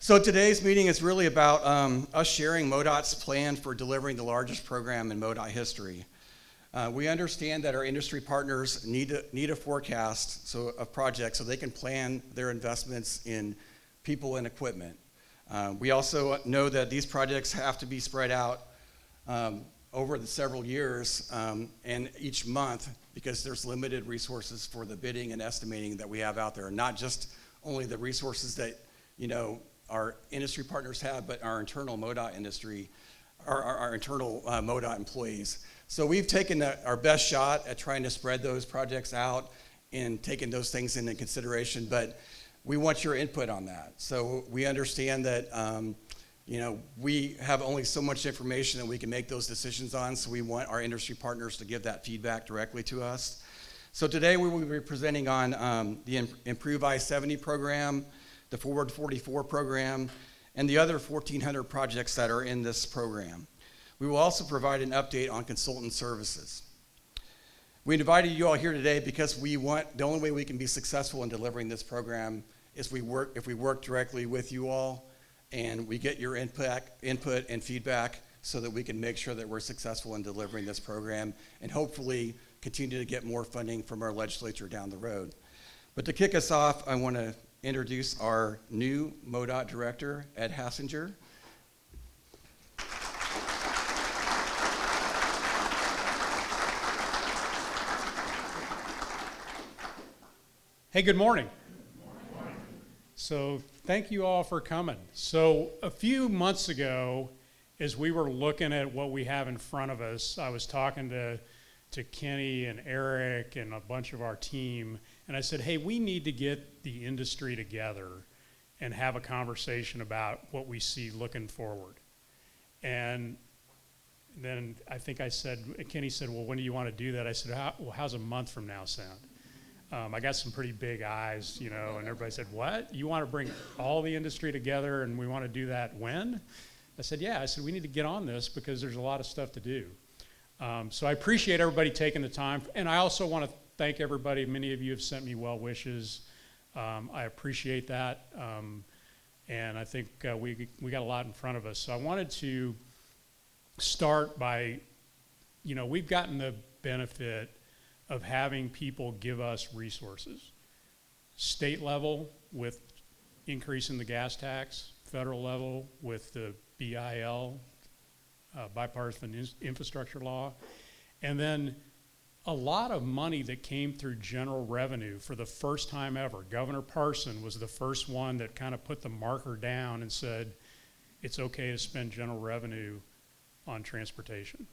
So today's meeting is really about us sharing MoDOT's plan for delivering the largest program in MoDOT history. We understand that our industry partners need a forecast of projects so they can plan their investments in people and equipment. We also know that these projects have to be spread out over the several years and each month because there's limited resources for the bidding and estimating that we have out there, not just only the resources that our industry partners have, but our internal MoDOT industry, our internal MoDOT employees. So we've taken our best shot at trying to spread those projects out and taking those things into consideration, but we want your input on that. So we understand that we have only so much information that we can make those decisions on, so we want our industry partners to give that feedback directly to us. So today we will be presenting on the Improve I-70 program, the Forward 44 program, and the other 1,400 projects that are in this program. We will also provide an update on consultant services. We invited you all here today because the only way we can be successful in delivering this program is if we work directly with you all and we get your input and feedback so that we can make sure that we're successful in delivering this program and hopefully continue to get more funding from our legislature down the road. But to kick us off, I want to introduce our new MoDOT director, Ed Hassinger. Hey, good morning. Good morning. So thank you all for coming. So a few months ago, as we were looking at what we have in front of us, I was talking to Kenny and Eric and a bunch of our team, and I said, hey, we need to get the industry together and have a conversation about what we see looking forward. And then I think Kenny said, well, when do you want to do that? I said, well, how's a month from now sound? I got some pretty big eyes, and everybody said, what? You want to bring all the industry together and we want to do that when? I said, yeah. I said, we need to get on this because there's a lot of stuff to do. So I appreciate everybody taking the time. And I also want to thank everybody. Many of you have sent me well wishes. I appreciate that. And I think we got a lot in front of us. So I wanted to start by, we've gotten the benefit of having people give us resources. State level with increasing the gas tax, federal level with the BIL, bipartisan infrastructure law, and then a lot of money that came through general revenue for the first time ever. Governor Parson was the first one that kind of put the marker down and said, it's okay to spend general revenue on transportation.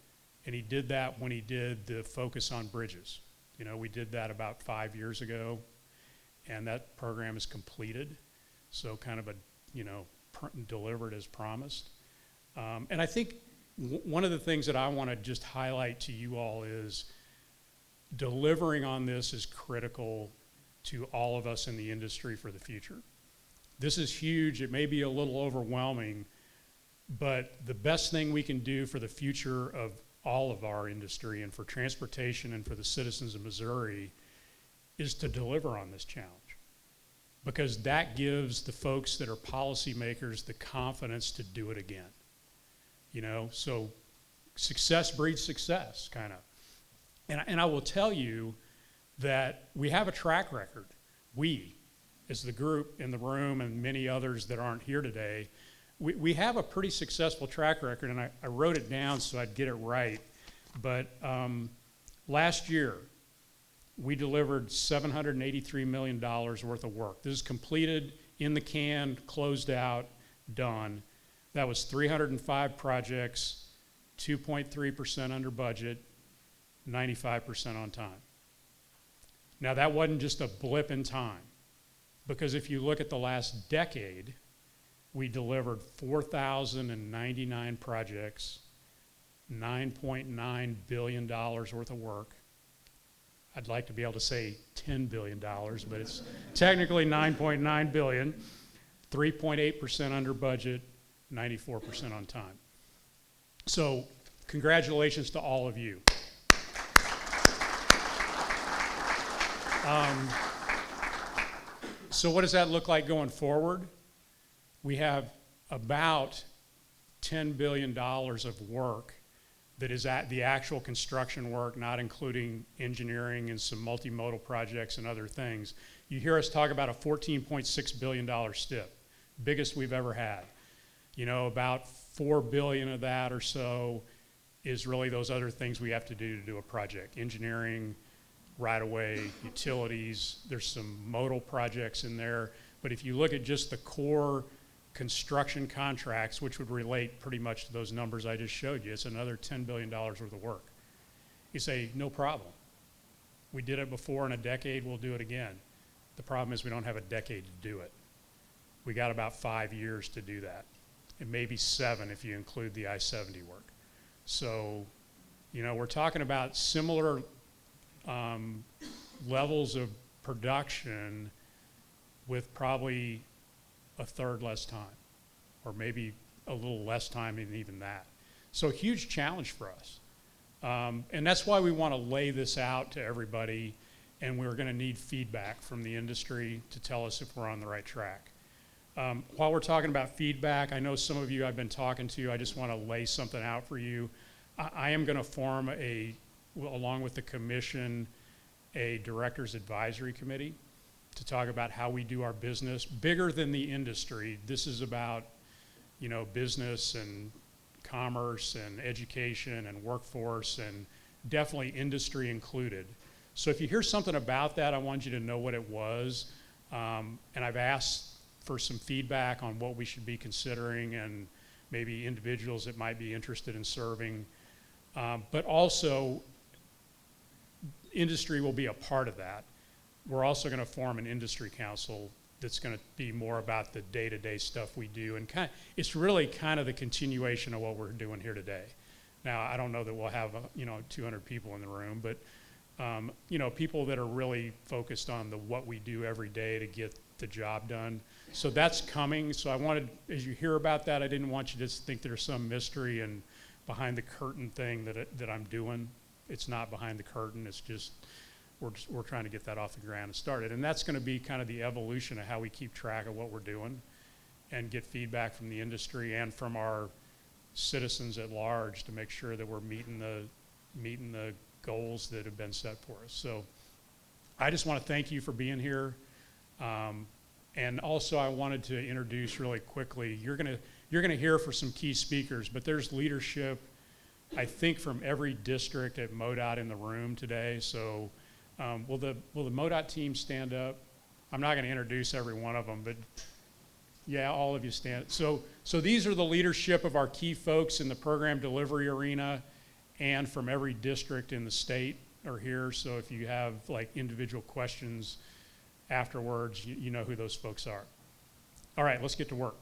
And he did that when he did the focus on bridges. We did that about 5 years ago, and that program is completed. So kind of delivered as promised. And I think one of the things that I want to just highlight to you all is delivering on this is critical to all of us in the industry for the future. This is huge. It may be a little overwhelming, but the best thing we can do for the future of all of our industry and for transportation and for the citizens of Missouri is to deliver on this challenge, because that gives the folks that are policymakers the confidence to do it again. So success breeds success, kind of. And I will tell you that we have a track record. We, as the group in the room and many others that aren't here today, we have a pretty successful track record, and I wrote it down so I'd get it right. But last year, we delivered $783 million worth of work. This is completed, in the can, closed out, done. That was 305 projects, 2.3% under budget, 95% on time. Now that wasn't just a blip in time, because if you look at the last decade, we delivered 4,099 projects, $9.9 billion worth of work. I'd like to be able to say $10 billion, but it's technically $9.9 billion, 3.8% under budget, 94% on time. So congratulations to all of you. So what does that look like going forward? we have about $10 billion of work that is at the actual construction work, not including engineering and some multimodal projects and other things. You hear us talk about a $14.6 billion STIP, biggest we've ever had. You know, about 4 billion of that or so is really those other things we have to do a project. Engineering, right-of-way, utilities, there's some modal projects in there. But if you look at just the core construction contracts, which would relate pretty much to those numbers I just showed you, it's another $10 billion worth of work. You say, no problem. We did it before in a decade, we'll do it again. The problem is we don't have a decade to do it. We got about 5 years to do that. And maybe 7 if you include the I-70 work. So, you know, we're talking about similar levels of production with probably a third less time, or maybe a little less time than even that. So a huge challenge for us. And that's why we want to lay this out to everybody, and we're going to need feedback from the industry to tell us if we're on the right track. While we're talking about feedback, I know some of you I've been talking to, I just want to lay something out for you. I am going to form along with the commission, a director's advisory committee to talk about how we do our business, bigger than the industry. This is about, you know, business and commerce and education and workforce and definitely industry included. So if you hear something about that, I want you to know what it was. And I've asked for some feedback on what we should be considering and maybe individuals that might be interested in serving. But also, industry will be a part of that. We're also going to form an industry council that's going to be more about the day-to-day stuff we do. And it's really kind of the continuation of what we're doing here today. Now, I don't know that we'll have, 200 people in the room, but, people that are really focused on what we do every day to get the job done. So that's coming. So I wanted, as you hear about that, I didn't want you to just think there's some mystery and behind the curtain thing that I'm doing. It's not behind the curtain. It's just, we're trying to get that off the ground and started. And that's going to be kind of the evolution of how we keep track of what we're doing and get feedback from the industry and from our citizens at large to make sure that we're meeting the goals that have been set for us. So I just want to thank you for being here. And also I wanted to introduce really quickly, you're gonna hear from some key speakers, but there's leadership, I think, from every district at MoDOT in the room today. So will the MoDOT team stand up? I'm not gonna introduce every one of them, but yeah, all of you stand. So these are the leadership of our key folks in the program delivery arena and from every district in the state are here. So if you have like individual questions afterwards, you know who those folks are. All right, let's get to work.